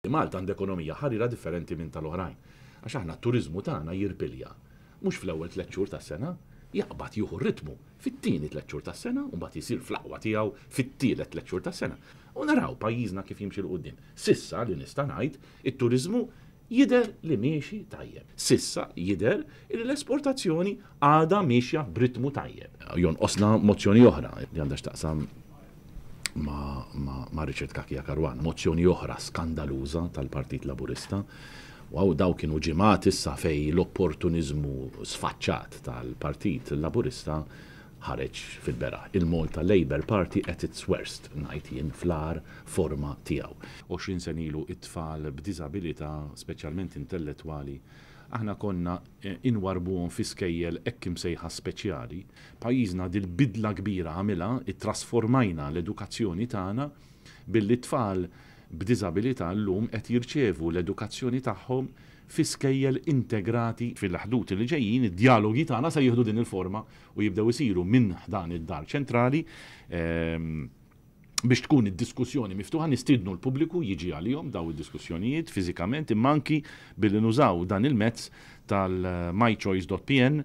Malta għandha ekonomija ħarira differenti minn tal-oħrajn. Għax aħna t-turizmu tagħna jirpilja. Mhux fl-ewwel 3 xhur tas-sena, jaqbad jieħu ritmu fit-tieni 3 xhur tas-sena u mbagħad isir fl-aqwa tiegħu fit-tielet 3 xhur tas-sena. U naraw pajjiżna kif jimxi l qudiem. Sissa li nista' ngħid it-turizmu jidher li miexi tajjeb. Sissa jidher li l-esportazzjoni għadha miexja b'ritmu tajjeb. Jonqosna mozzjoni oħra li għandha x'taqsam ma' Richard Kakija Karwan, mozzjoni oħra skandaluża tal-Partit Laburista. Wow, daw kienu ġimgħat issa fej l-opportunizmu sfaċċat tal-Partit Laburista ħareġ fil-beraħ. Il-Malta Labour Party at its worst, ngħid jien fl-ar forma tiegħu. 20 sen ilu it-tfal b'diżabilità, speċjalment intellettwali, aħna konna inwarbuhom fi skejjel hekk imsejħa speċjali. Pajjiżna dil-bidla kbira għamilha, ittrasformajna l-edukazzjoni tagħna billi tfal b'diżabilità llum qed jirċevu l-edukazzjoni tagħhom fi skejjel integrati fil-ħdut li ġejjin. Id-dialogi tagħna se jieħdu din il-forma u jibdew isiru minn dan id-dar ċentrali biex tkun id-diskussjoni miftuħa, nistidnu l-pubbliku jiġi għalihom daw id-diskussjonijiet fiżikament imma anki billi nużaw dan il-mezz tal-mychoice.pn